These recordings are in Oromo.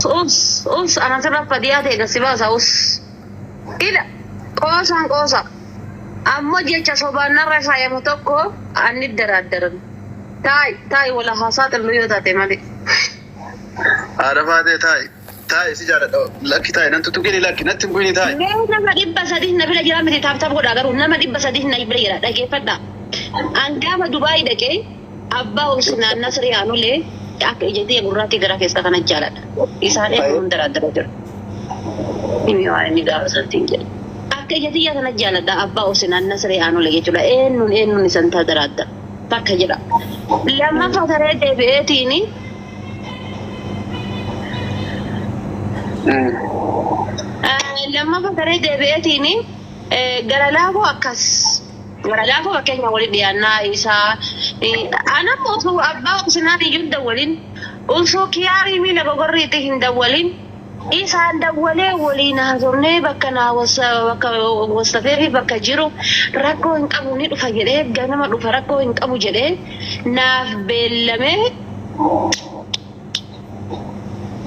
أوس أنا ترى فدياتي كسباسة أوس إذا قوسا أما جيتش صبانا رسايا متوكو أني درادرن تاي ولا حاسات الليوتا تمالي عرفات تاي سجارة لكي تاي نانتو تقولي لكي نتنقوني تاي nama dhibba sadii na bira jira miti taaptaap godhaa garuu nama dhibba sadii na bira jira dhageeffadha. An gaafa Dubaay dhaqee abbaa Husnaan Nasri Aanulee akka ijatti gurraatti gara keessa kana jaaladha. Isaan eeguun daraddara jira. Inni waa inni gaafa santiin jedha. Akka ijatti kana jaaladha abbaa Husnaan Nasri Aanulee jechuudha. Eenyuun isan taa daraddara. Bakka jedha. Lammaffaa taree deebi'eetiini. Lammaffaa taree deebi'eetiini gara laafoo akkas. Gara laafoo fakkeenya waliin dhiyaannaa isaa. Anammoo osoo abbaa Husnaan iyyuu dawwalin osoo kiyaarii miila gogorriitti hin dawwalin isaan dawwalee waliin haasofnee bakka naa wasafee fi bakka jiru rakkoo hin qabu ni dhufa jedhee ganama dhufa rakkoo hin qabu jedhee naaf beellamee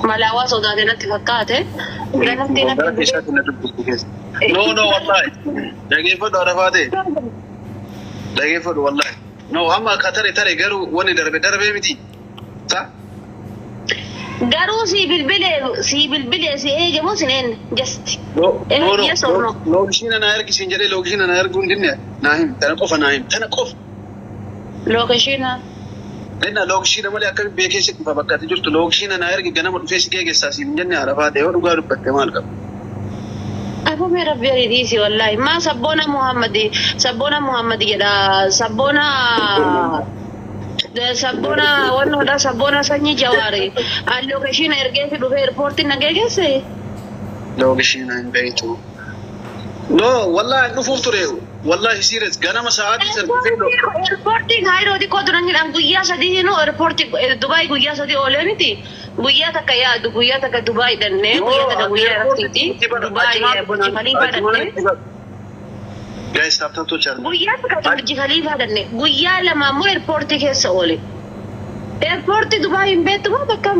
malaawaa sodaatee natti fakkaate ganatti No, wallahi. Dhageeffadhu Arafaate. Dhageeffadhu wallahi. No, amma akka tare garuu wanni darbe miti. Sa? garuu si bilbilee si eegamu sineen just. Yes or no? Loogishiina na ergisiin jedhee loogishiina na erguun dinne naa him tana qofa naa him tana qofa. Loogishiina. Inna loogishiina malee akka beekee si dhufa bakka ati jirtu loogishiina na ergi ganama dhufee si geessaa si hin jenne Arafaate yoo dhugaa dubbatte maal qaba? Aku merah biari diisi wallahi. Ma Sabboona Muhammadi jedha. Sabboona wannoodha Sabboona sanyii Jawaari. Lookeshiina ergee fi dhufee eerpoortiin nagee geesse. Loogishiina hin beektu. No, wallahi dhufuuf ture. Wallahi serious ganama sa'aatii sarbee eerpoortiin haayirootii kootu nan jedhan guyyaa sadii nu eerpoortii Dubaay guyyaa sadii oolee miti. Guyyaa takka yaadu guyyaa takka Dubaay dhannee guyyaa takka guyyaa raftiiti Dubaay Burj Khalifa dhannee guys after to charge guyyaa takka Burj Khalifa dhannee guyyaa lama immoo eerpoortii keessa oole eerpoortii Dubaay hin beektu moo bakka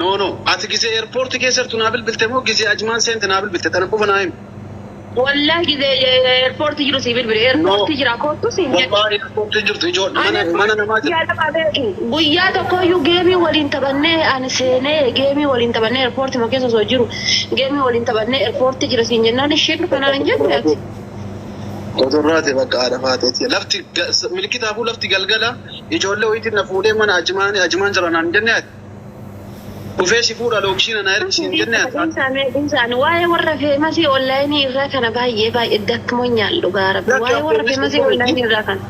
no ati gisee eerpoortii keessa turtu naa bilbilte moo gisee ajmaan seente naa bilbilte tana qofa naa him wallahi gisee eerpoortii jiru si bilbile eerpoortii jira kootu si hin wallahi eerpoortii jirtu ijoo mana namaa jira guyyaa tokkoyyuu geemii waliin taphannee ani seenee geemii waliin taphannee eerpoortii ma keessa osoo jiru geemii waliin taphannee eerpoortii jira siin jennaan isheen dhufanaan hin jenne Otorraate bakka Arafaateeti. Lafti milkitaafuu lafti galgala ijoollee wayitiin na fuudhee mana ajimaan jira naan jenne ati. Dhufee si fuudha loogishiina na ergisiin jenne ati. Insaan waa'ee warra feemasii onlaayinii irraa kana baay'ee dakmoon nyaallu gaarabbi. Waa'ee warra feemasii onlaayinii irraa kana.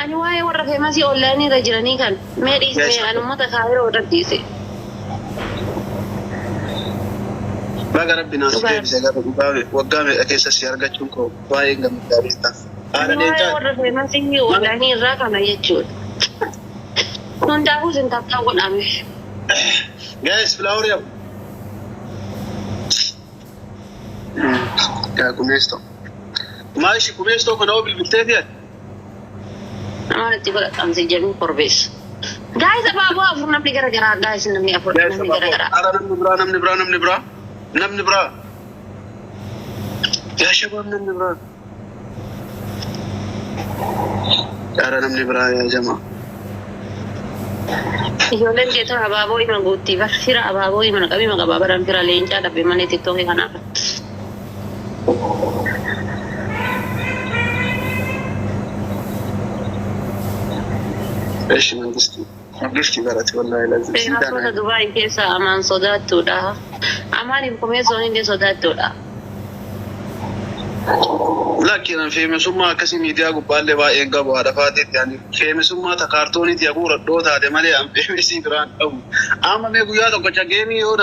Ani waa'ee warra feemasii onlaayinii irra jiranii kan mee dhiisee ani uummata kaayiroo irra dhiise. Baga Rabbi naas deebise gara dhugaa waggaa meeqa keessa si argachuun koo baay'ee gammadaa taaf. Waa'ee warra feemasii onlaayinii irraa kana jechuudha. Hundaafuu sin taattaa godhame. Guys, flower yabu. Kumeesto. Maashi kumeesto kana oo bilbilteeti ati? Namatti godhatamsi jedhu korbeessa. Guys, abaaboo afur namni garagaraa guys namni afur namni garagaraa. Ara namni biraa. Yaa shabaab namni biraa. Ara namni biraa yaa jamaa. Ijoolleen jeetuun abaaboo hima guutti fira abaaboo hima naqabii maqabaa baran fira leencaa dhabbee malee tiktookii kanaaf. Eesh mangisti barate wallahi lazim. Seenaatota Dubaay keessa amaan sodaattuudha. Amaaniif kumeessoon illee sodaattuudha. Lakkiin feemesummaa akkasii miidiyaa gubbaallee baay'een qabu Arafaateetti yaani feemesummaa ta kaartooniiti haguura dhoo taate malee an feemesii biraan qabu. Amma mee guyyaa tokkocha geemii yoo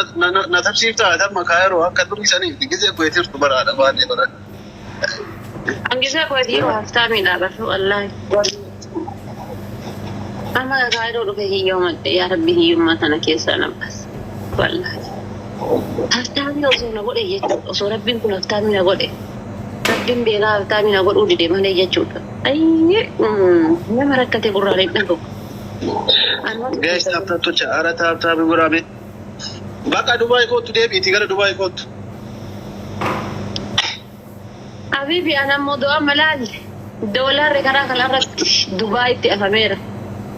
na tabsiiftaa tamma kaayiroo akka durii saniif gisee kuyeetirtu baraadha baay'ee baradha. Angisee kuyeetii haftaamiidha barru wallahi. Amma kaayiroo dhufe hiyyoommadhe yaa rabbi hiyyummaa tana keessaa nabbas wallahi. Haftaamii osoo na godhe jechuudha osoo rabbiin kun haftaamii na godhe. Rabbiin beekaa haftaamii na godhuu dide malee jechuudha. Ayyee nama rakkate gurraalee dhabu. Guys, after touch, ara tap gurabe. Baka Dubai ko today, itigar Dubai ko. Habibi ana modoa malal. Dollar kara kala ratti Dubai ti afamera.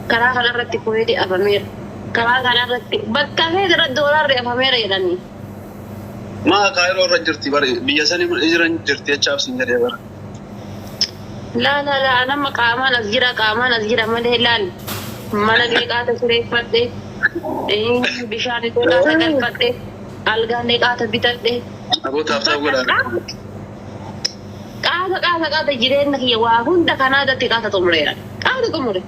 Kara kala ratti Kuwait ti afamera. Kara kala ratti bakka hedra dollar afamera yedani. Ma Cairo rajirti bari biya sani ijran jirti achaf sinjare bar. La ana maqaman azgira male lal. Mana deqata sire fadde. Bishani deqata galfadde. Alga deqata bitadde. Abo tap goda. Qaata jireenna kiyya waa hunda kanaadatti qaata xumureera. Qaata xumure.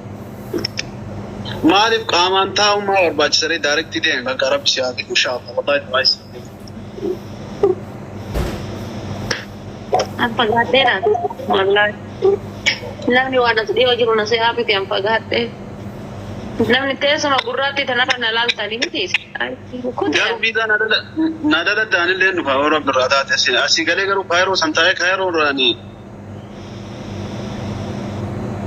Maalif qaamaan taa'ummaa barbaachisanii daarektii deemen bakka rabbi siyaati inshaAllah wallahi device. An fagaadheera wallahi. Namni waan as dhiyoo jiru na se'aa miti an fagaadhee. Namni teessuma gurraatti tanarra na laaltanii mitiis. Garuu biidaa nadala daanillee nufa warra birraa taate asii galee garuu kaayiroo san taa'ee kaayiroo irraanii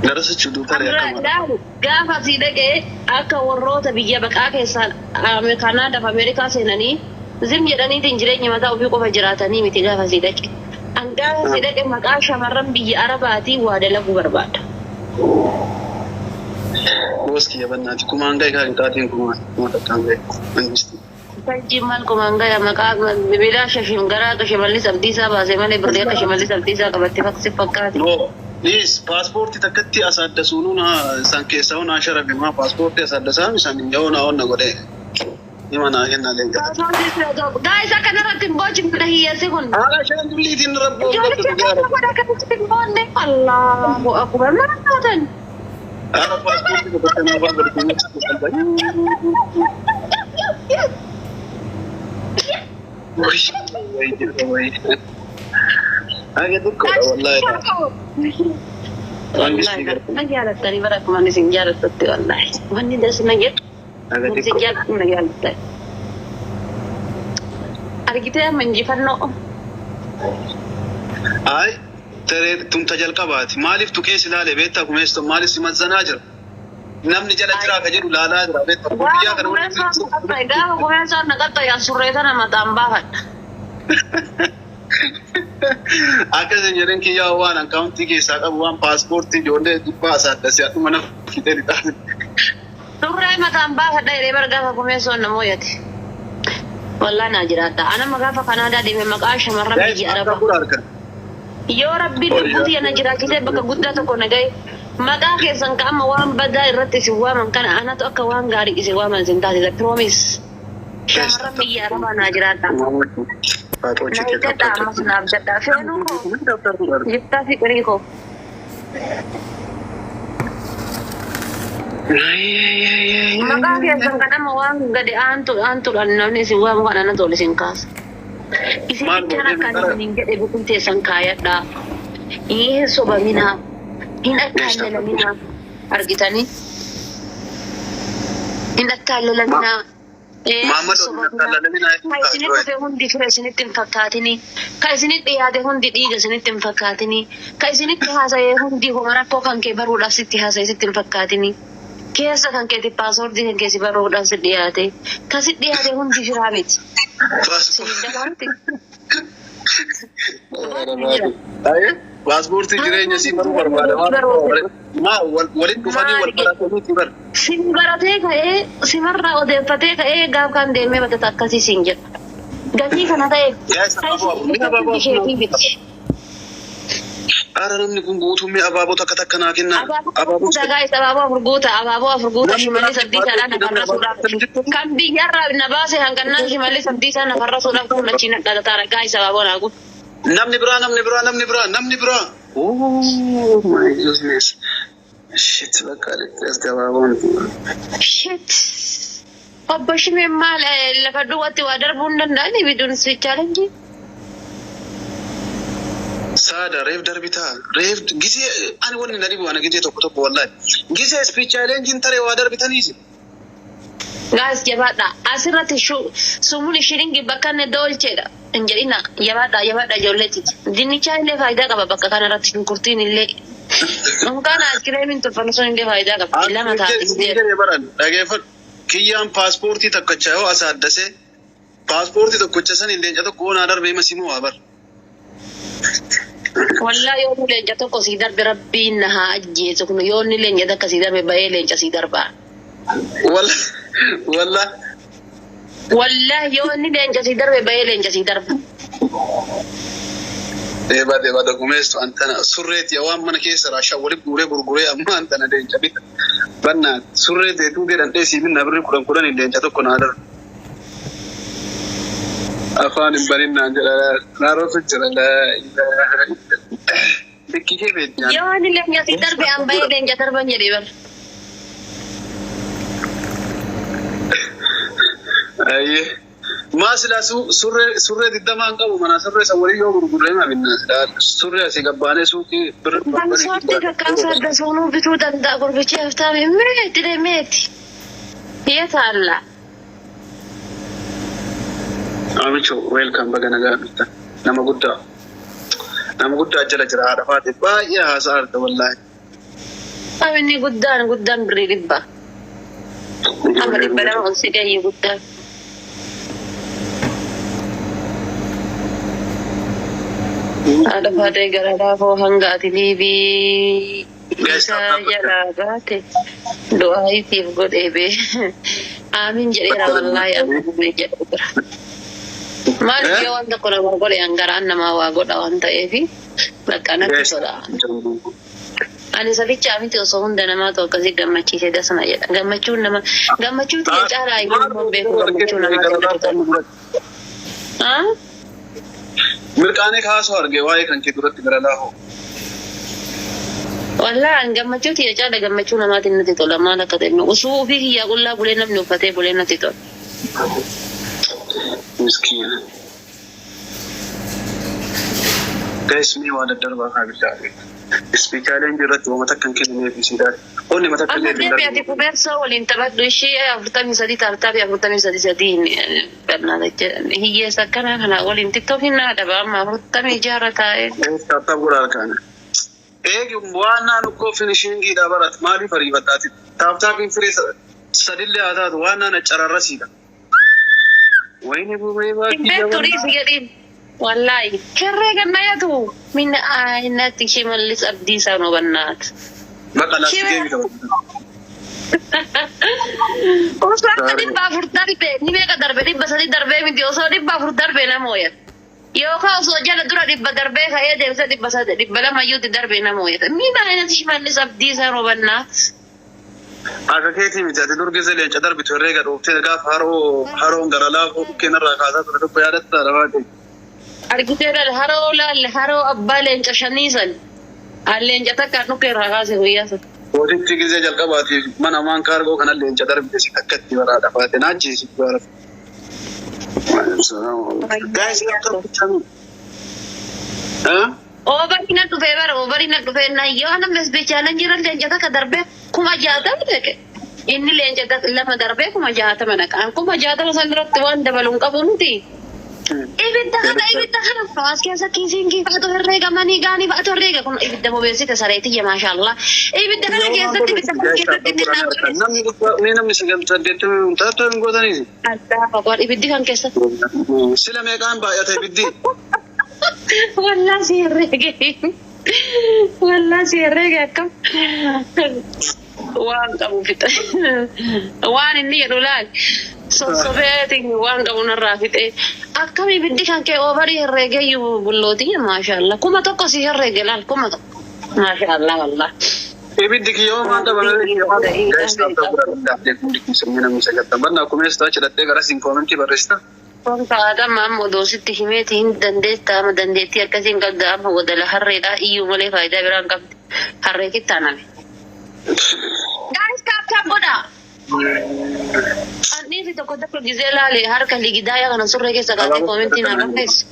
garasa chuduutare akkama. Gaafa asii dhaqee akka warroota biyya baqaa keessaa Kanaadaaf Ameerikaa seenanii zim jedhaniitiin jireenya mataa ofii qofa jiraatanii miti gaafa asii dhaqe. An gaafa asii dhaqe maqaa shamarran biyya Arabaatii waa dalaguu barbaada. Boski ya bannati kuma an gai kan tatin kuma takkan gai an gisti Sanji mal kuma an gai maka bila shashim gara ka shimalli sabdisa ba sai male burda ka shimalli sabdisa ka batti faksi fakkati no please passport takatti asadda sununa san keessa ona sharafi ma passport asadda sami san yawna onna gode imana kenna le guys aka naratin bojim da hiya sekon ala shan dulitin rabbo Allahu akbar maratan Ana passport ko basta na ba bertemu Agak tu kau wallahi. Wallahi, nagyarat tani barak mani singjarat tutti wallahi. Mani das nagyat. Agak tu. Singjarat nagyarat. Argite manjifanno. Ay, tere tum tajal kabat. Malif tu kes lale beta kumes to malif si mazanajer. Namni jala jira ka jiru lala jira beta kubiya kan wani. Gawa kumensa nagatta ya surreta na matambahat. Akka senjeren ki yawa wan account ki saka wan passport ti jonde dibasa dasi atu mana fiteli ta. Surre matambahat dai rebar gawa kumensa na moyati. Wallahi na jirata. Ana magafa Canada di maka shamarran biji Araba. Yo rabbi dubuti ana jiraatite baka guddaa tokko nagai. Maqaa keessan ka amma waan badaa irratti si waaman kana anatu akka waan gaarii isi waaman sin taate the promise. Shamarran biyya Arabaa naa jiraata. Naayitadha ammas naaf jedha. Feenuu koo jibtaa fi qirii koo. Maqaa keessan kan amma waan gadi aantuudhaan namni isin waamu kan ana tole isin kaasa. Isin ijaan akkan hin jedhe bukun teessan kaayadhaa. Hin sobaminaa. Hin akkaalalaminaa. Argitanii? Hin akkaalalaminaa. Ka isinitti dhufe hundi fira isinitti hin fakkaatinii. Ka isinitti dhiyaate hundi dhiiga isinitti hin fakkaatinii. Ka isinitti haasa'ee hundi homa rakkoo kan kee baruudhaaf sitti haasa'ee sitti hin fakkaatinii. Keessa kan keeti paaswoordii kan keessi baruudhaaf si dhiyaate. Ka si dhiyaate hundi firaa miti. Passport jireenya si baru barbaada. Walitti dhufanii wal baratanii bar. Sin baratee ka'ee simarraa odeeffatee ka'ee gaaf kan deemee batata akkasii siin jedha. Gatii kana ta'e Ara namni kun guutummaa abaaboo takka takka naa kenna. Abaaboo afurguuta shimalli saddiisaadhaan nafarra suudhaaf. Kan biyyarraa na baase hanqannaan shimalli saddiisaa nafarra suudhaaf kun achi naqataara gaa'is abaaboo naa kun. Namni biraa. Oh my goodness. Shit, bakka let's gabaaboon. Shit. Obbo Shimeen maal lafa duwwaatti waa darbuu hin danda'anii biduun si chaalenjii. Saada reef darbita reef gisee ani wanni na dhibu ana gisee tokko wallahi gisee speech challenge tare waa darbitaniisi. Guys jabaadha asirratti sumuni shiringi bakka ne dolcheedha injedhina jabaadha ijoolleeti dinnicha illee faayidaa qaba bakka kanarratti shunkurtiin illee Mungkin akhirnya minta pensiun dia faedah ke pilihan atau Dhaggeeffadhu kiyyaan paaspoortii takkacha yoo as addase paaspoortii tokkicha san illee jatu qoonaa darbee masimoo waa bar. Wallah yoo ni leenca tokko sii darbe rabbiin na haa ajjeesu kun yoo ni leenca takka sii darbe bahee leenca sii darbaa. Wallah yoo ni leenca sii darbe bahee leenca sii darba. Deeba dokumeestu antana surreeti waan mana keessa raashaa walitti gurguree amma antana leenca bita. Banna surreeti tuu deedan dheesii binna birri kudhan leenca tokko naa darba. Afaan hin barinaan jedha naarootu jira bikkitee beeknaan. Yoo ni leenca sii darbe an bahee leenca darban jedhee bar. Ayyee. Maasila surree digdamaan qabu mana surree isa walii yoo gurguree ma binna surree asii gabbaanee suuqii birri. Kan soortii kakkaasa adda soonuu bituu danda'a gurbichi haftaame meeti deemeeti. Hiyyata allaa. Amicho welcome baga nagaa dhufta nama guddaa jala jira haadha faate baay'ee haasaa arga wallaahi. Aminni guddaan birrii dhibba. Amma dhibba lama ol si gayyee guddaan. Haadha faatee gara laafoo hanga ati liibii isaa jalaa baate du'aa itiif godhee bee. Amiin jedheera wallaahi amiin jedhu bira. Maaliif yoo wanta kun nama godhe hangaraan namaa waa godha waan ta'eefi bakka natti tola. Ani sabicha miti osoo hunda namaa ta'u akkasii gammachiisee dasana jedha. Gammachuu ta'e caalaa iyyuu beeku gammachuu namaa. Mirqaanee kaasoo argee waa'ee kan kee duratti gara laafoo. Wallaahi gammachuu ta'e caalaa gammachuu namaatiin natti tola maal akka ta'e usuu ofii kiyyaa qullaa bulee namni uffatee bulee natti tola. Miskiina. Guys, mee waan daddarbaa kaa bildaa. Ispiikaaleen jirratti uummata kan kennameef isiidhaan. Onni mata kan Amma deebi ati kubeersa waliin taphadhu ishee 43 tartaa fi 43 barnaata hiyyeessa akkana kana waliin tiktookiin naa dhaba amma 46 taa'ee. Tartaa guddaa kana. Eegi waan naannoo koo finishingiidha barat maaliif ariifataati? Taaptaapiin firee sadillee haa taatu waan naannoo cararrasiidha. Wayne bubee baay'ee. Inventories jedhin wallahi kerree gannayatu min aynatti shimallis abdiisaa no bannaat. Maqaa laafii deebii qaba. Osoo dhibba afur darbe ni meeqa darbe dhibba sadii darbee miti osoo dhibba afur darbe namooyat. Yookaan osoo jala dura dhibba darbee ka'ee deemsa dhibba lamayyuutti darbe namooyat. Min aynatti shimallis abdiisaa no bannaat. Akka keetii miti ati durgisa leenca darbitu herreega dhooftee gaafa haroon gara laafoo bukkeenarraa kaasaa ture tokko yaadatta dhabaate. Argitee dhala haroo abbaa leenca shaniisan leenca takka dhukkeerraa kaase guyyaa sana. Mootichi gisee jalqabaatiif mana maan kaargoo kana leenca darbite si akkatti baraa dhafaate naajjeesi baara. Oobariina dhufee nayyoo nama ispeechaalan jiran leenca takka darbee 60 ta'e. Inni leenca lama darbee 60 naqaan 60 san biratti waan dabaluun qabu nuti. Ibidda kana faas keessa kiisiin kiifaatu herreegamanii gaanii fa'aatu herreega kun ibidda bobeessite sareetiyya maashaallah. Ibidda kana keessatti namni sagaltamii taatu hin gootanii. Addaa faqoon ibiddi kan keessatti. Sila meeqaan baay'ata ibiddi? Wallah si herreege akkam. Waan qabu fixe. Waan inni jedhu laal. Sosobeetiin waan qabu narraa fixe. Akkam ibiddi kan kee oobarii herreegee iyyuu bullootii maashaallah. 1,000 si herreege laal 1,000. Maashaallah wallah. Ibiddi kiyyoo maan dabalaa. Wanta adama amma odoositti himeeti hin dandeetta amma dandeettii akkasiin gadda amma wadala harreedha iyyuu malee faayidaa biraan qabdi. Harree kittaaname. Guys, tap godha. Anniifi tokko gisee laale harka ligidaaya kana surree keessa qaatee koomentii naa barreessu.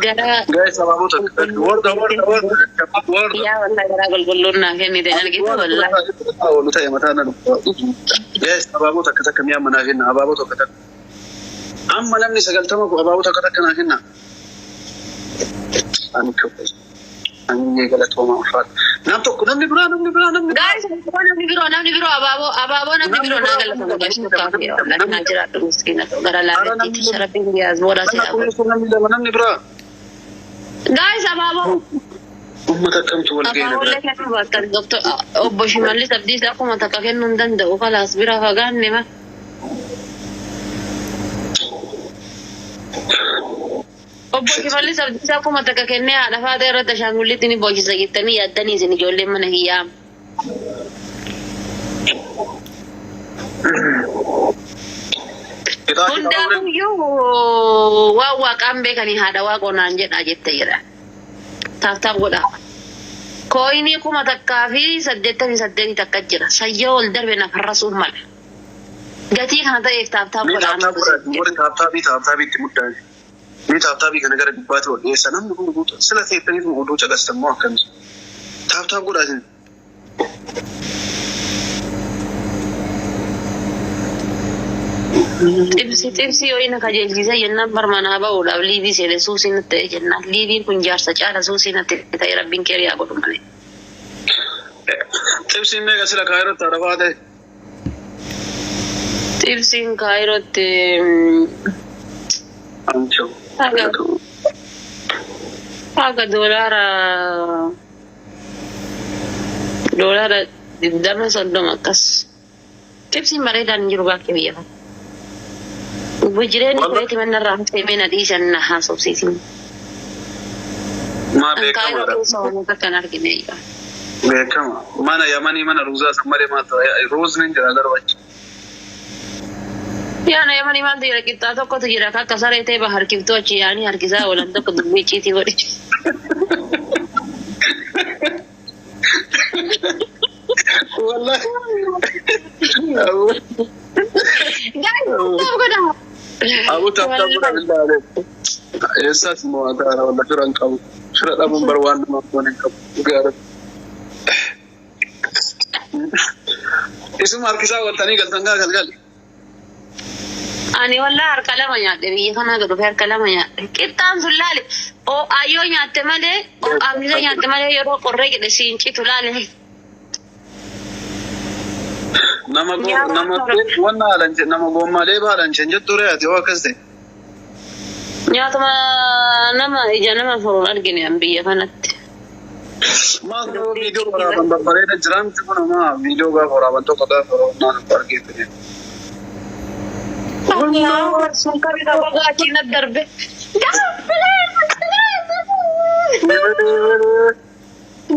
Gara yaa wallah garaa golgolloon naa kennite argite wallah. Oolu ta'e mataa na dhufu. Guys, abaaboo takka takka mi'a manaa kenna abaaboo tokko takka. Amma namni 90 abaaboo takka takka naa kenna. Ani galatooma ulfaata. Namni biraa. Guys, namni biroo abaaboo namni biroo naa galatama guys kaafee wallahi naa jiraadhu miskiina gara laafetti sharafin giyaas booda si dhabu. Namni biraa. Guys, abaaboo. Ummata kamtu wal gaina biraa. Abaaboo kennu bakka Dr. Obbo Shimallis Abdiis akkuma takka kennuu hin danda'u kalaas bira fagaanne ma. Obbo Shimallis Abdiis akkuma takka kennee haadha faata irratti ashaangullitti ni boochisa jettanii yaaddanii isin ijoolleen mana hiyyaa. Hundaayyuu waan waaqaan beekanii haadha waaqonaan jedha jette jedha. Taaftaaf godha. Kooyinii 1,088 takka jira. Sayyoo ol darbe nafarrasuuf mala. Gatii kana ta'eef taaftaaf godhaan. Taaftaaf itti muddaa. Ni taaftaaf kana gara dubbaatti ol dhiyeessa namni kun guutuu sila teettaniif oduu caqastammoo akkamsi. Taaftaaf godhaatin. Tibsi yoo inni kajeelchisa jennaan barmanaa ba'uudhaaf liibii seene suusiin ta'e jennaan liibiin kun jaarsa caala suusiin ta'e rabbiin keeriyaa godhu malee. Tibsiin meeqa sila kaayirootti arafaa ta'e? Tibsiin kaayirootti haga doolaara 20-30 akkas. Tibsiin bareedaan jiru bakkee biyya kana. Bujireen kureeti manarraa seemee na dhiisan na haasofsiisin. Maa beekama dha. Kan argine jira. Beekama. Mana Yamanii mana Ruuzaa sammalee maata Ruuzni hin jira darbachi. Yaana Yamanii maaltu jira qixxaa tokkotu jira akka saree ta'e harkiftuu achi yaanii harkisaa oolan tokko dubbii ciitii godhe. Wallahi. Abu taaftaaf godha billaale. Eessaas immoo ataara walla firan qabu. Fira dhabuun barwaan nama foon hin qabu. Gaara. Isuma harkisaa waltanii galtan gaa galgali. Ani wallah harka lama nyaadhe biyya kanaa gad dhufee harka lama nyaadhe. Qixxaan sun laale. Ayyoo nyaatte malee amnisee nyaatte malee yeroo qorree jedhe siin citu laale. Nama wanna haalan nama gommaalee baalan jettu re'aati yoo akkas ta'e. Nyaatuma nama ija nama furuun argine biyya kanatti. Maal viidiyoo waraaban babbareeda jiraamti kun amma viidiyoo gaafa waraaban tokko gaafa waraabnaan argeettine. Sun kabita bogaatiin darbe.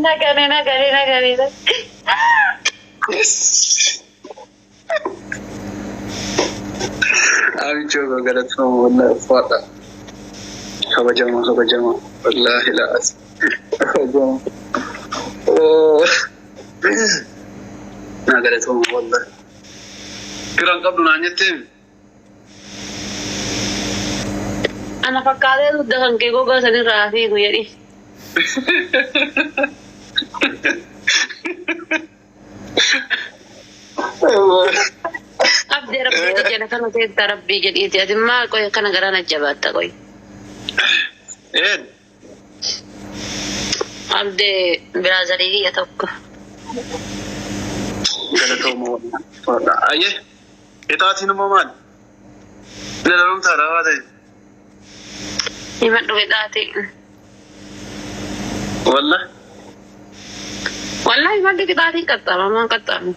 Nagane. Amin coba galatoomaa wallahi uffata. Kabajamaa wallahi laas. Naa galatoomaa wallahi. Firaan qabdu naan jetteen. Ana fakkaatee dudda kan kee gogaa sanirraa fiigu jedhi. Abdee rabbii jala kana teetta rabbii jedhiiti ati maal qoy kana garaan ajjabaatta qoy. Abdee biraazarii kiyya tokko. Galatoomaa wallahi. Ayyee itaatiin immoo maal? Lalaloomtaa dhaabaa ta'e. Himadhu hidhaati. Wallahi himadhu hidhaatiin qaxxaama maan qaxxaama.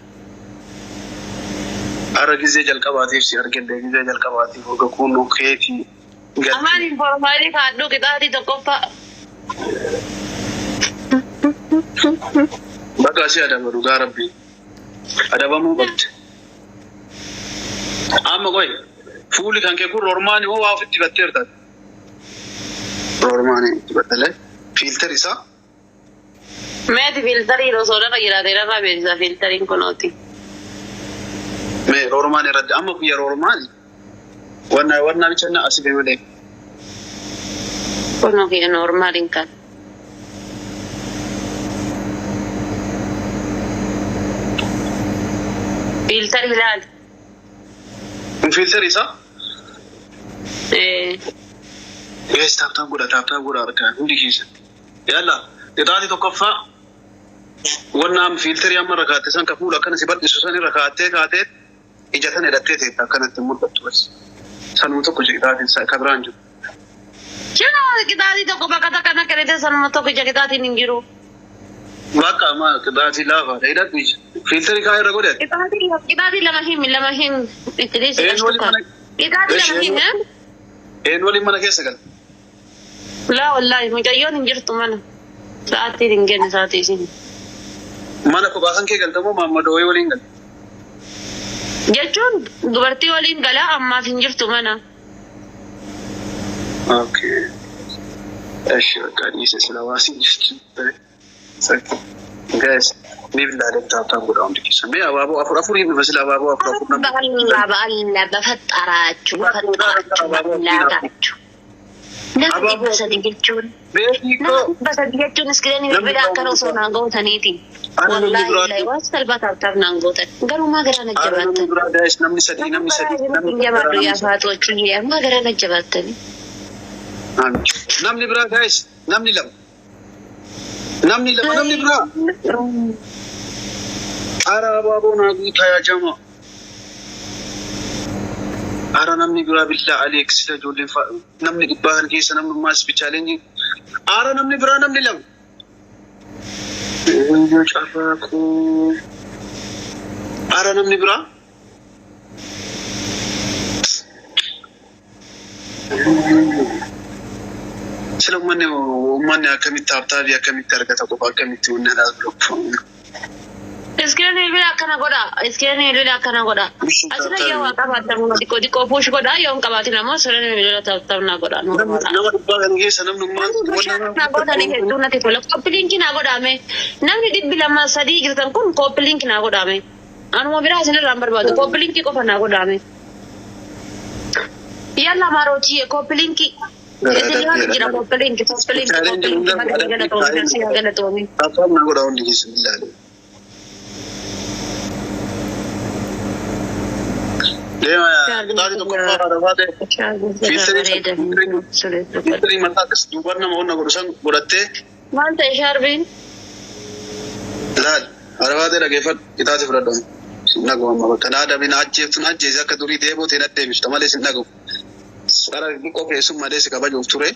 Ara gisee jalqabaatiif si argille gisee jalqabaatiif hoga kunnuu keetii. Amaan informaalii kaadhu hidhaatii tokkoffaa. Bakka asii adaba dhugaa rabbii. Adabamuu qabdi. Amma qoy fuuli kan kee kun roormaani moo waa ofitti batteerta? Roormaani battalee fiiltar isaa. Meeti fiiltarii osoo dhala jiraatee irraa beeksisa fiiltariin kunooti. Mee roormaani irratti amma guyya roormaani wanna bichanna asii beemalee. Kunoo kiyya noormaaliin kan. Fiiltarii ilaali. Fiiltar isaa? Yes, taaptaan godha argaa hundi keessa. Yalla قطعتي تكفى ونام فلتر يا مرة كاتي سان كفولا كان سبب سوساني ركعتين كاتي إجتني رتيتي كانت المدة بس سانو تكو قطعتي كبرانجو شنو قطعتي تكفى كذا كنا كريدة سانو تكو قطعتي نيجرو Maka ma kedati lava, tidak bisa. Filter kaya ragu deh. Kita lama him, itu dia suka. Kita lama him, ya? Wali mana kaya sekal? La, wallahi, mujayon injir tu mana? Saat ini ingin saat ini. Mana ko bahkan kaya kalau mama doi wali ingat. Jacun, berarti wali ingala amma injir tu mana? Okay. Asyik kan ini selawasi just. Guys, ni bila ada tahu gua orang dikisah. Me abu afur ini masih abu afur. Balla bafat aracu, bafat aracu. Nah, bahasa digicun. Nah, bahasa digicun sekarang ini beda kalau soal nanggo taniti. Wallahi, lewat selbat artar nanggo tan. Garuma gerana jabatan. Guys, namni sadi. Jabatu ya fatu cuci ya, ma gerana jabatan. Namni bra guys, namni lam. Namni bra. Ara babu nagu thaya jama. Ara namni bra billah alik sila jolin fa. Namni ibahan kisa namni mas bichallenge. Ara namni bra namni lam. Yo chafaku. Ara namni bra. Sila umane akamit tabi akamit targata ko akamit unna la blok. Sekarang ni bila akan goda. Asal yang awak kabar diko push goda, yang kabar ti nama sekarang ni bila tahu na goda. Nama bahan ni sanam numman. Na goda ni tu nanti kalau kopling kina goda me. Nanti di bila masa di kita pun kopling kina goda me. Anu mau bila hasil lambar batu kopling ki ko na goda me. Yalla maro chi kopling ki. Jadi kita kopling mana gana tu ni. Apa nak goda undi bismillah. Dia tadi tu kau ada ada. Filteri mata kes dua nama orang goda godate. Mana Syarbin? Lal, ada lagi fat kita tu berada. Nak gua mahu Kanada bin Aceh tu Aceh zakat duri debo tidak debo. Tamale sin nak gua. Sekarang ni kau presum ada sekaba jauh ture.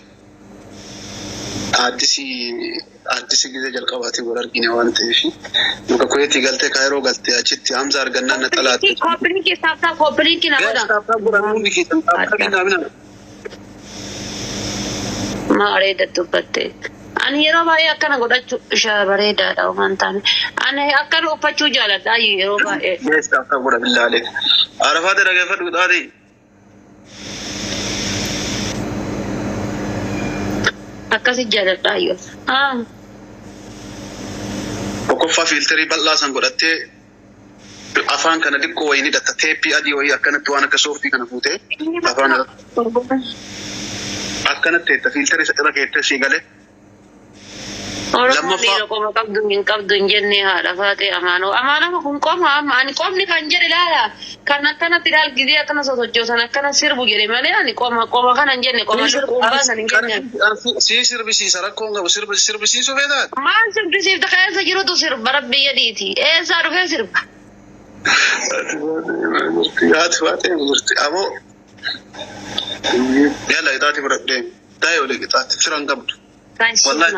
Adisi kita jalan kawati borar kini awan tefi. Muka kau tinggal te Cairo galte acit Hamzar ganna natalat. Kopling ki na goda. Sapta borar mumi kita. Apa kena bina? Ma ada tu pete. Ani hero bayi akan goda syabare dah tahu mantan. Ani akan upa cujalah dah hero bayi. Yes, sapta borar bilale. Arafat ada kefat udari. Akasih jalan tayo. Pokoknya filteri balla sanggudatte afan kana dikko wayni datta tepi adi way akana tuana ka sofi kana fute afan akana te filteri sa rakete sigale orang ni ko makabdun jenne hala fate amano mo kun ko ma ani ko ni kanjere lala kana tiral gidi akana so josan akana sirbu gere male ani ko ma kana jenne ko ma ko basa ni kenya si sirbi si sarakko nga sirbi si so veda ma sirbi si ta kaya sa giro to sirb rabbi yaditi saru fe sirb ya fate murti abo yalla idati rabbi tayo le kitati firangabdu والله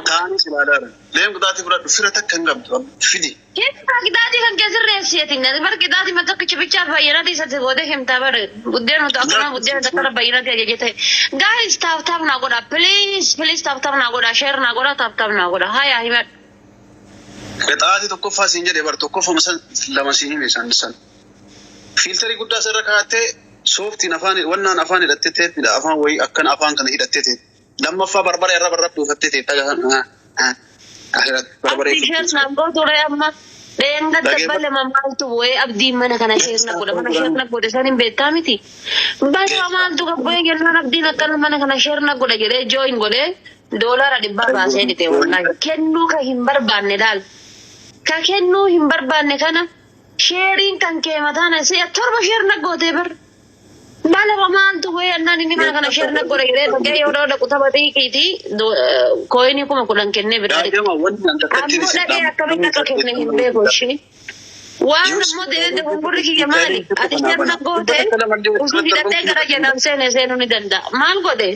كان سلالة لين قداتي برا فرتك كان قبض فيدي كيف قداتي كان كسر رئيسيتين ده بر قداتي ما تك شبيشة بينا دي ستبوده هم تابر بدين وتأكلنا بدين تكرر بينا دي جيته guys تاب ناقولا please تاب ناقولا share ناقولا تاب ناقولا هاي أحمد قداتي تكوفا سينجر يبر تكوفا مثلا لما سيني مثلا فلتري قداس ركعته سوفتي نفاني ونا نفاني لتتت بلا أفان وي أكن أفان كان يلتتت لما فا بربري رب وفتتي تجا أخيرا بربري شير نقول ترى أما لين قد لما مالتو وي أبدي منا كنا شير نقول سانين بيتامتي بس مالتو كبوي جلنا نبدي نكنا منا كنا شير نقول جري join قوله دولار أدي بابا سيدي تقولنا كنو كهم بربان ندال كأنه هم بربان نكنا شيرين كان كم تانا سيا ترى شير نقول تبر Bala ramaan tu gue anna ini mana kana share na gore gire bagi orang orang kutha bati kiti koi ni kuma kulan kenne berari. Ammo dage akabita ka kenne hinde boshi. Wan ammo de guru ki yamani ati share na gote usu didate gara janam se no ni danda mal gode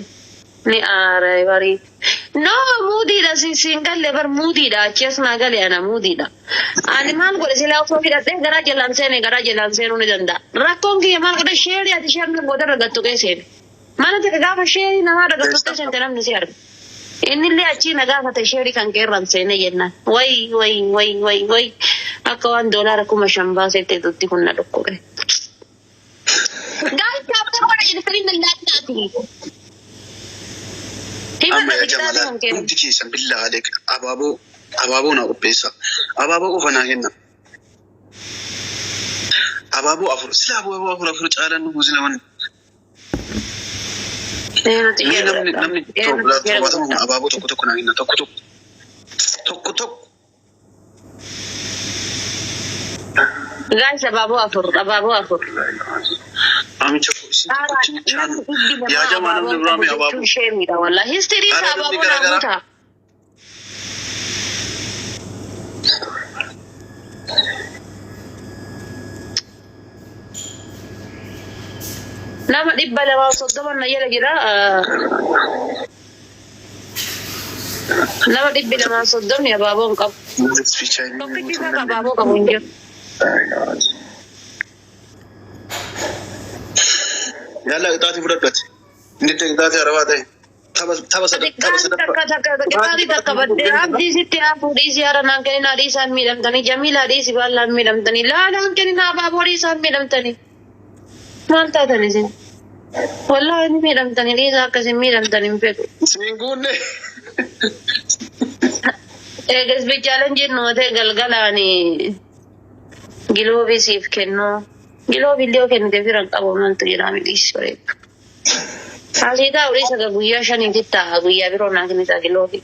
ni are bari. No mudi da single level mudi da ches na gale ana mudi da. Ani mal gode sila usu didate gara jalan se no ni danda. Rakon ki mal gode share ya share na gode ragattu ke se. Mana te gafa share na ma ragattu te se tenam ni share. Inni le achi na gafa te share kan ke ran se ne yenna. Wai. Akawan dollar kuma shamba se te tutti kunna dokko ke. Guys, chapter wala ini sering nandati. أما يا جماعة أنت كيسا بالله عليك أبابو ناقو بيسا أبابو أفنا هنا أبابو أفر سلا أبابو أفر تعالى نبوزنا من نمني أبابو تكو هنا تكو Guys, ababu afur. Amin cakap ya jamaah nama Ibrahim ababu. Shame dah, wallah. History ababu nak muta. Nama dibbala wa soddaman na yala gira. Nama dibbala ma soddam ya ababu ngkap. Topik kita ababu kamunjo. يلا قطعتي فرقت انت قطعتي رواتي تبس قطعتي تكبدي عبدي ستي ابو دي زياره نانكني نادي سان ميدم تاني جميل دي سبال ميدم تاني لا نانكني نابا بودي سان ميدم تاني مالتا تاني زين والله اني ميدم تاني لي ذاك زين ميدم تاني مفيد سمينغون اجس بي چالنج نو ته گلگلاني گلو سيف كنو gilo video che non ti firanta momento di rami di sore. Así da orisa che guia shani titta guia però non che mi sa gilo bi.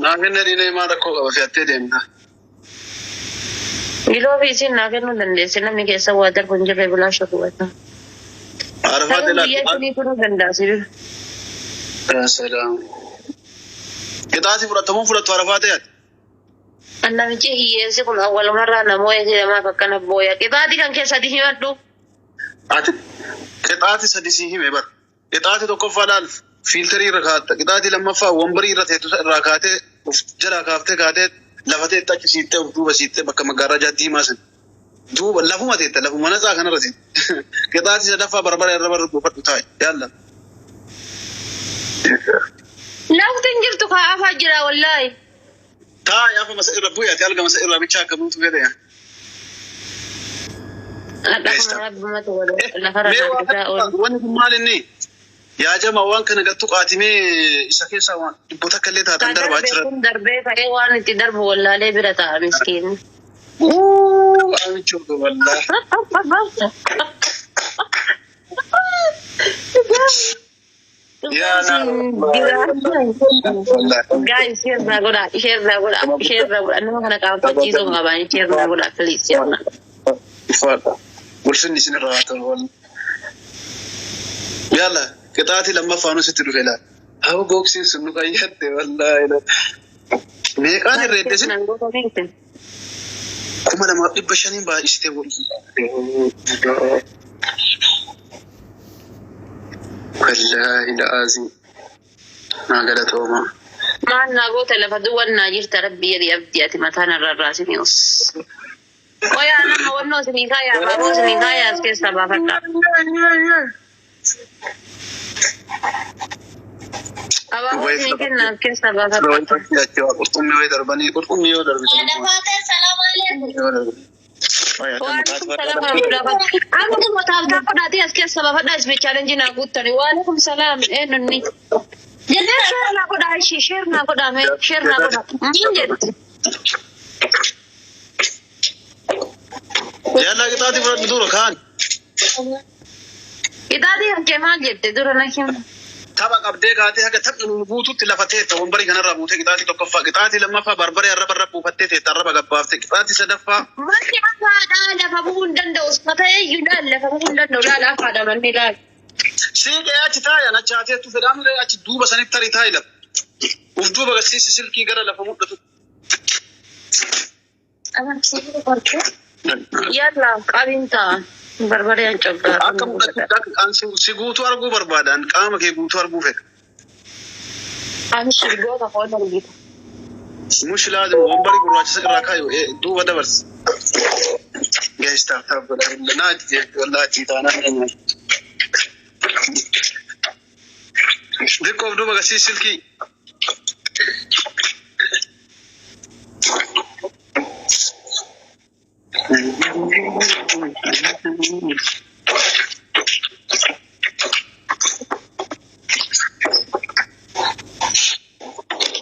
Na che ne rine ma rakho ga fiatte demna. Gilo bi sin na che non dende se na mi che sa water punje pe bula sho tu wata. Arfa de la. Guia ni puro denda sir. Salam. Kita si pura tamu pura arfa de. Anda michi hiye kun awal marra namo ye ma fakkana boya kitaati kan keessa di himadhu ati kitaati sadisi hime bar kitaati tokko falal filteri rakata kitaati lamma fa wombari rate rakate jara kafte kate lafate tachi sitte duba sitte bakka magaraja dimasan duba lafu mate lafu manaza kana rate kitaati sadafa barbara rabar bufatu tay yalla law tinjirtu ka afajira wallahi تا يا أخي مسائل ربوية تلقى مسائل ربي شاكر مو تفيدة يا. وانا مالني يا جماعة وان كان قد تقاتمي إسكين سوان بتكلم هذا درب عشرة. درب فاي وان تدرب ولا ليه برتا مسكين. أنا شوف والله. يا guys share na goda anno kana ka faci zo ma bani share na goda please share na fada ورسني سن الرات والله يلا قطعتي لما فانوس تدخل هو بوكسين سنو قيدت والله لا ميكان الريدسن كما لما يبشنين با استوى والله العظيم ما قالتهما ما نقول تلفدوا الناجر تربي يدي أبدياتي مثلا الرأس نيوس ويا أنا هو الناس نيكايا ما بوس نيكايا أسكت سبعة فتا أبا بوس نيكنا أسكت سبعة فتا أمي ويدربني أمي ويدربني أنا فاتح السلام عليكم وعليكم السلام ورحمة الله وبركاته. أنا كنت متابعة فنادي أسكت سبعة فتا اسمه challenge ناقود تاني وعليكم السلام إيه نني جدا شير ناقود عايشي شير ناقود عمي شير ناقود جد يلا قطعتي فرد بدور خان قطعتي هم كمان جد دور ناكيم تابع أبديك هاتي هكذا تبقى نبوتو تلفتة تونبري كنا رابوتة قطعتي تكفى قطعتي لما فا بربري الرب الرب وفتة تربى قبافتة قطعتي سدفة ما كمان هذا فمو دندو اسمته يدال فمو دندو لا لا فادا من لا سيك يا تاي انا جاتي تفدام لا اچ دوبا سنت تري تاي لا وفدو بغسي سلكي غره لفمو دف انا سيكو قرطه يلا قابينتا بربري انچغا اكم دك سيغوتو ارغو بربادان قام كي غوتو ارغو فك انا شغو تفضل مش لازم ومبري قراش سكر راكايو دوبا دبرس جاي ستارت اب ناجي والله تيتانا ديكو دوبا غسي سلكي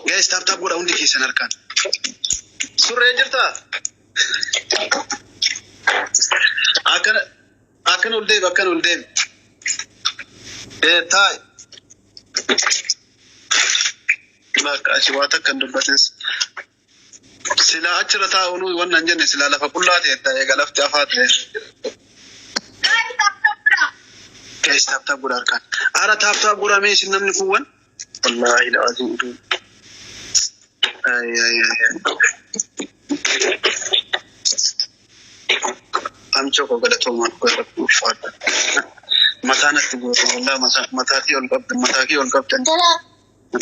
جاي ستارت اب ولا عندي كيسن اركان سوري جرتا اكن ولدي تاي ما كاشواتا كندبتس سلا اچرتا اونو ونن جن سلا لف كلات يتا يغلفت افات كيس تابتا غور اركان ارا تابتا غور ميس نمني كون والله العظيم اي ام چوكو غلطو ما كو فات متانت غور والله متاكي والقبط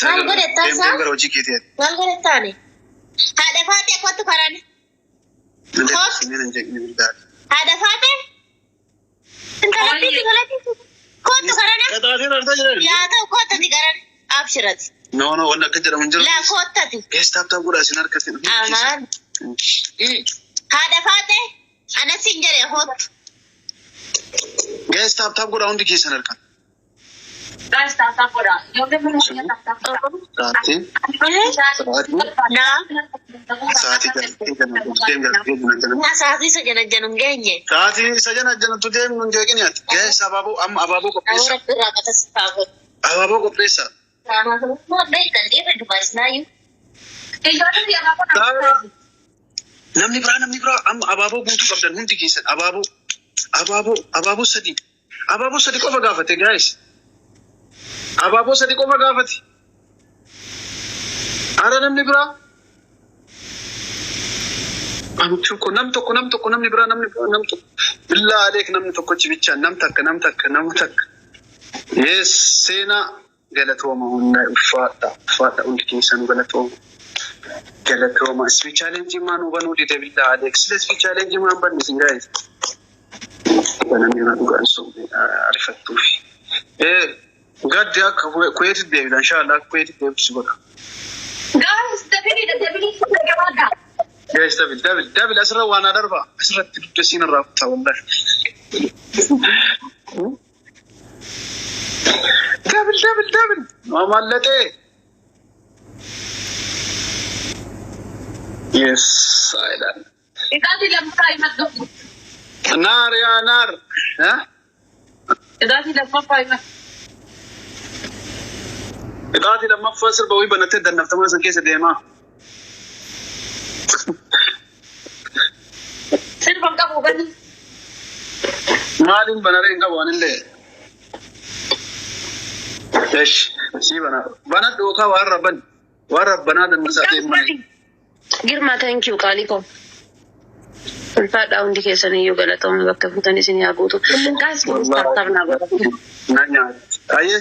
مال غلطا سا غير وجي كيتي مال غلطاني هذا فاتي كنت فراني هذا فاتي انت غلطتي كنت فراني يا تو كنت تقرن ابشرت نو ولا كجر من جر لا كنت استابتا غورا سينار كتن امان هذا فاتي انا سينجر هوت استابتا غورا عندي كي سنر كان استابتا غورا يوم من ساتي نا ساتي سجن جنون جنيه ساتي سجن جنون تدين من جيكنيات جاي سبابو ام ابابو كبيسا ابابو كبيسا namni bira am ababo guutu qabdan hundi kisan ababo sadi qofa gaafate guys ababo sadi qofa gaafate ara namni bira am chuko nam tokko namni bira billah alek namni tokko chibicha nam tak yes sena galatooma hunna uffaata hundi kisan galatooma swi challenge man ubanu dite billah alek swi challenge man ban guys bana mina dugan so arifatu gadya kuwait de inshallah kuwait de bisbaka guys dabili gabada guys dabil asra wana darba asra tudsin rafta wallahi دبل ما مالته يس سايلان إذا لم قايمة نار يا نار ها إذا لم قايمة إذا لم فصل بوي بنت الدنف تمام كيس ديما سيرفم كابو بني مالين بنارين كابو اللي ايش سيبنا بنا دوكا وربنا دنساتين ماي غير ما ثانك يو قاليكم الفاد عندي كيسني يو غلطون وقفتني سني ابوتو غايس ستارتنا نانيا اي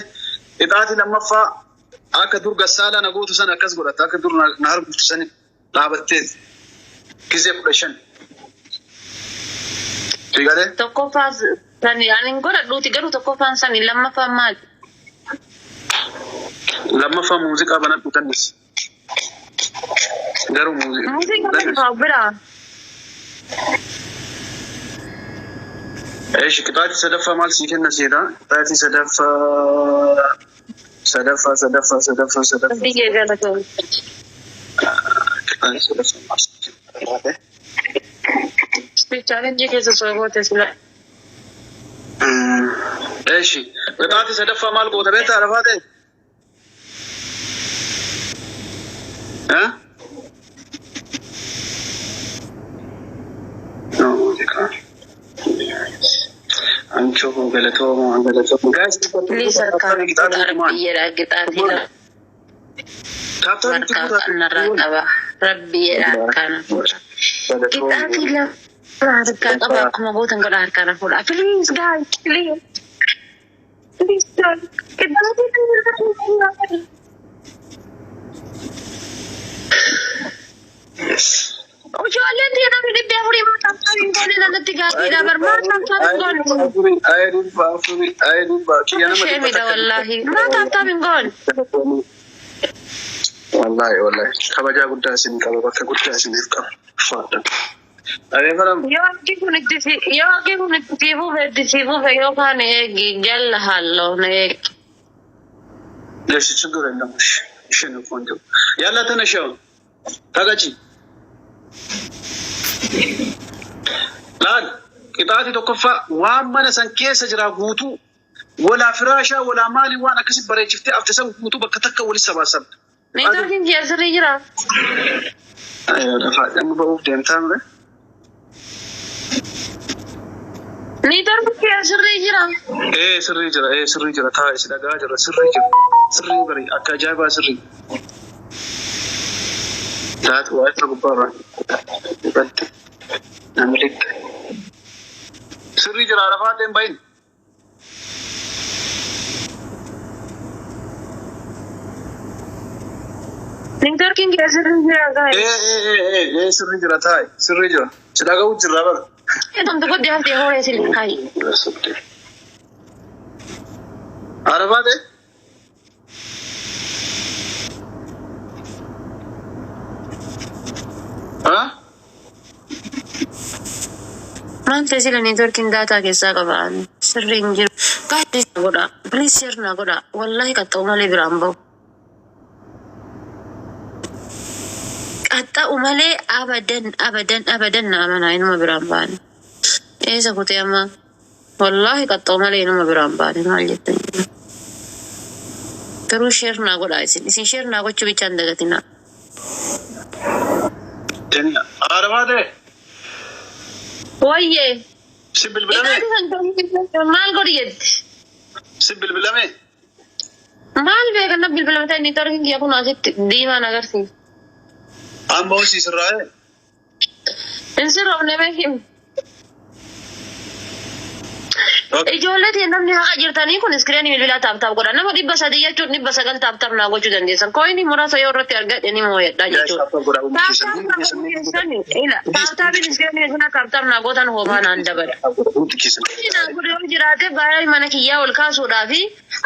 اذا لما فا اك دور غسالا نغوتو سنه كاس غرات اك دور نهار غوتو سنه لابتز كيزي بريشن تيغالي توكو فاز ثاني يعني نقول لو تيغرو توكو فان سني لما فما لما فا موسيقى بنات بتنس دارو موسيقى خبرة ايش كتاتي سدفة مال سيكن نسيدا كتاتي سدفة دقيقة قالت كتاتي سدفة مال سيكن سبيتشالنجي كيسا صوغوتة سلا ايش كتاتي سدفة مال قوة بيتا عرفاتي ها؟ Ancho galatomo guys Please harkaan rabbiyeedha qixaatii lama. Harkaan kanarraa qaba. Rabbiyeedha harkaan fuudha. Qixaatii lama harkaan qaba akkuma gootan godha harkaan fuudha. Please guys, please. Please guys. Qixaatii lama. Ijoolleen teena fidee furii mataan qabiin goone sanatti gaaffiidha barbaadu taphtaan goone. Sheemidha wallaahi. Mataan taphtaan goone. Wallahi. Kabajaa guddaa isin qaba bakka guddaa isiniif qaba. Faadha. Yoo akki kun itti sifuuf yookaan eegi jalla halloo na eegi. Leshi ችግር የለም እሺ ነው ቆንጆ ያላ ተነሻው ታጋጪ ላል ቅጣቲ ተከፋ ዋማነ ሰንኬሰ ጅራ ጉቱ ወላ ፍራሻ ወላ ማሊ ዋና ከሲ በረችፍቲ አፍተሰን ጉቱ በከተከ ወሊ ሰባሰብ ኔትወርኪንግ ያዝሪ ጅራ አይ ደፋ ደም በውፍ ደምታም ኔትወርክ ያዝሪ ጅራ ስሪ ጅራ ታይ ሲዳጋ ጅራ ስሪ በሪ አካጃባ ስሪ ዳት ዋይት ጉባራ በት አምልክ ስሪ ጅራ አረፋደን ባይን ኔትወርኪንግ ያዝሪ ጅራ ጋይ ስሪ ጅራ ታይ ስሪ ጅራ ሲዳጋው ጅራ በር Etam tu kau dia hore silikai. Arabade? Hah? Mante sila networking data kesa kawan. Sering jir. Kaya goda. Please share na goda. Wallahi kata umale birambo. Kata umale abadan na mana inu mabiramban. Esa kuti ama. Wallahi kata umale inu mabiramban. Maljit. Terus share na goda isin share na gochu bichanda gatina. Tanya Arabade? Oye. Sibil bilame? Mal goriyet. Sibil bilame? Mal bega na bil bilame tani networking kiya kun ajit dima nagar si. Amma hosi sirrae? Insir romne mein him. Ijoollee ta'e namni haqa jirtanii kun iskiriinii bilbilaa taaptaap godha. Nama 300 jechuun 900 taaptaap naa gochuu dandeessan. Kooyinii muraasa yoo irratti argadhe ni moo'edha jechuudha. Taaptaapiin iskiriinii sana taaptaap naa gootan homaa naan dabala. Naan godhe yoo jiraate baay'ee mana kiyyaa ol kaasuudhaa fi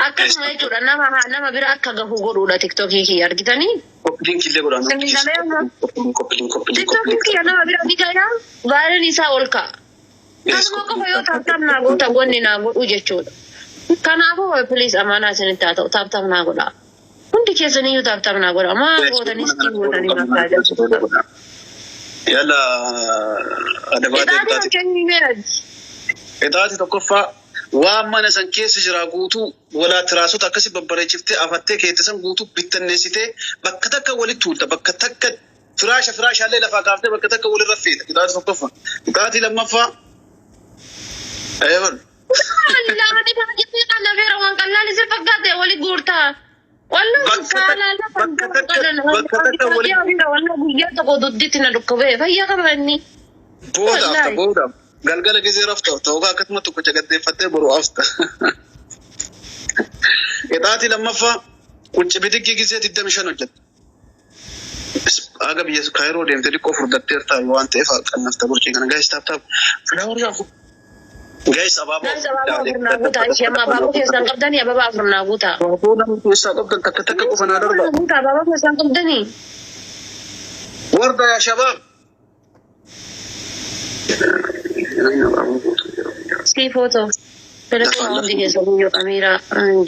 akkasuma jechuudha nama bira akka gahu godhuudha tiktokii kiyya argitanii. Tiktokii kiyya nama bira bitaya baay'een isaa ol ka'a. Kasuma qofa yoo taaptaap naa goota gonni naa godhu jechuudha. Kanaafuu please amanaa isinitti haa ta'u taaptaap naa godhaa. Hundi keessaniyyuu taaptaap naa godhaa. Maa gootanis ittiin gootanii maqaa jedhamsiisuudha. Yalla Itaati tokkoffaa waan mana san keessa jira guutuu walaa tiraasota akkasii babbareechiftee afattee keettisan guutuu bittanneessitee bakka takka walitti tuulta bakka takka firaashaallee lafaa kaaftee bakka takka walirra feeta. Itaati tokkoffaa. Itaati lammaffaa. Eeyyam. Laati kana jettee kan nafeera waan qallaan isin fakkaate walii guurtaa. Wallaan saalaala wallaan guyyaa tokko dudditti na dhukkubee fayyaa qabanni. Booda galgala gisee rafta ta'uu akkasuma tokko jagatteeffattee boruu afta. Itaati lammaffaa quncii bidiggii gisee 25 hojjetta. Aga biyya Kaayiroo deemtee dhiqqoo furdatteerta waan ta'eef qannafta burqii kana gaa'is taaptaap filaawarii hafu. Guys, abaaboo afurnaa guutaa ishee amma abaaboo keessaan qabdanii abaaboo afurnaa guutaa. Abaaboo namni keessaa qabdan takka qofa naa darba. Abaaboo keessaan qabdanii. Warda yaa shabaab. Sii footoo. Telefoon hundi keessaniyyuu Amiraa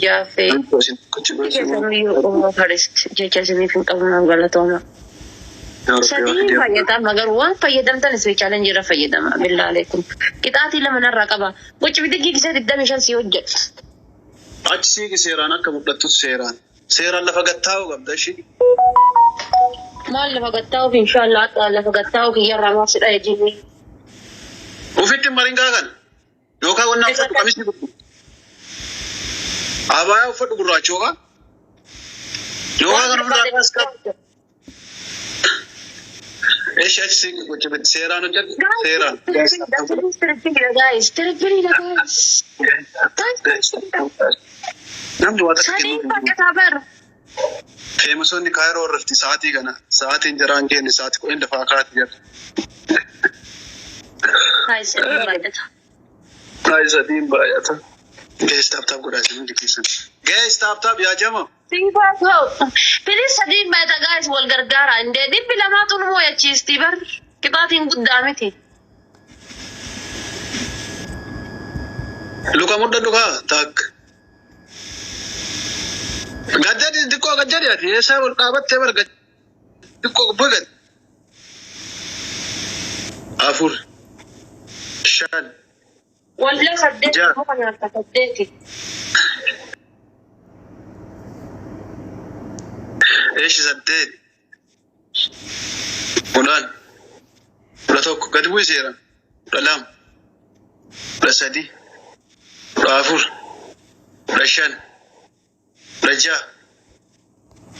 Jaaffee. Hundi keessaniyyuu Umoo Farist jecha isiniif hin qabuun galatooma. Sadii fayyadama garuu waan fayyadamtan isii chaalenjii fayyadama billaalee kun qixaatii lama narraa qaba gochi bidiggii gisee 25 si hojjedha. Achi seeraan akka mul'attu seeraan lafa gattaa'u qabda ishee. Maal lafa gattaa'uuf inshallah lafa gattaa'u kiyyarraa maaf sidha ejjinni. Ufitti maringaa kan. Yookaan wanna uffatu qamisni kun. Abaayaa uffatu gurraacha yookaan. Yookaan kan ofirraa kaastaa. Eeshachi gocha seeraan hojjetu seeraan. Guys, Namni waan takka Sadii fakkataa bar. Feemasonni kaayiroo irratti sa'aatii kana sa'aatiin jaraan keenya sa'aatii kudhan lafaa kaa'atii jirti. Sadii baay'ata. Sadiin baay'ata. Gees taaptaap godhaatii hundi keessan. Gees taaptaap yaa jama. Bilis sadii baay'ata guys wal gargaara. Indee dhibbi lamaatu nu moo'achiisti bar. Qixaatiin guddaa miti. Luka mudda dhugaa taak. Gajjadi xiqqoo gajjadi ati eessaa wal dhaabattee bara xiqqoo bugan. Afur. Shan. Wallee saddeet muka nyaata saddeeti. Eeshi saddeet. Kudhan. Kudha tokko gadi bu'ii seera. Kudha lama. Kudha sadii. Kudha afur. Kudha shan. Kudha jaha.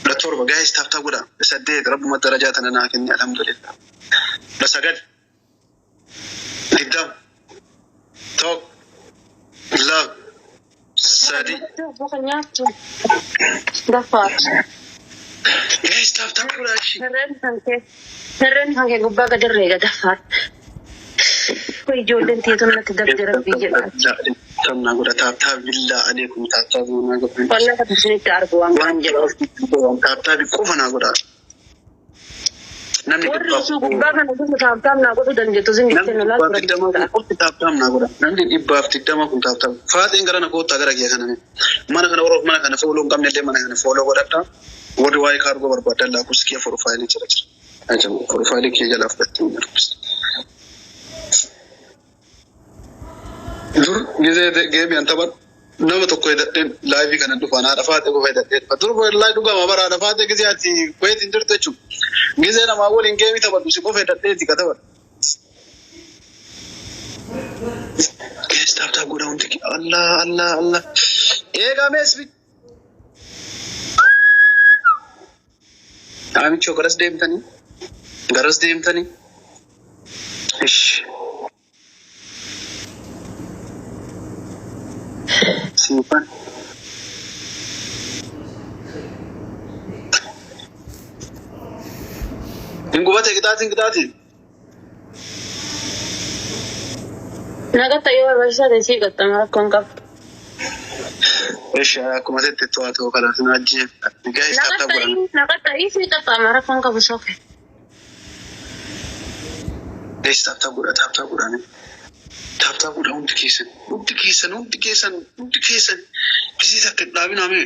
Kudha torba gaa'is taaptaa godha. Saddeet rabbuma darajaa tana naa kenne alhamdulillah. Kudha sagal. Digdama. Tokko. Lama. Sadii. Muka nyaatu. Gafaat. Gaa'is taaptaa godha ishii. Herreen kan kee gubbaa gadarree gadafaat. Ijoolleen teetuun natti dabdira biyya. Tamna godha taaptaa billaa adeekum taaptaa goonaa godha. Wallee kan isinitti argu waan kan jedhu. Taaptaa biqqoofa naa godha. Namni Warri osoo gubbaa kana gubbaa taaptaam naa godhuu dandeettu isin ittiin olaa namni dhibbaaf digdama kun taaptaa. Faaxiin gara na koottaa gara kee kana mana kana oroof mana kana fooloo hin qabne illee mana kana fooloo godhadhaa. Warri waa'ee kaargoo barbaadan laakus kee profaayilii jira. Profaayilii kee jalaa fudhattee hin darbiste. Dur gizee geemiyan taphan nama tokko hidhadheen laayivii kana dhufaan haadha faatee qofa hidhadheen. Dur laayivii dhugama bara haadha faatee gizee ati wayitiin jirtu jechuudha. Gizee namaa waliin geemii taphatu si qofa hidhadheeti ka taphan. Gees taaptaa godha hundi Allah. Eegamees bi. Aamichoo garas deemtanii. Ish. Simpan. Ingubate kitaatiin. Nagatta yoo barbaachisa teessii gattama rakkoon qabu. Ish akkuma setti to'atoo kanas na ajjeef. Gaa'is taaptaa godhan. Nagatta isii qaxxaama rakkoon qabu soofee. Gaa'is taaptaa godhan. Taaptaa godha hundi keessan. Kisii takka dhaabinaa mee.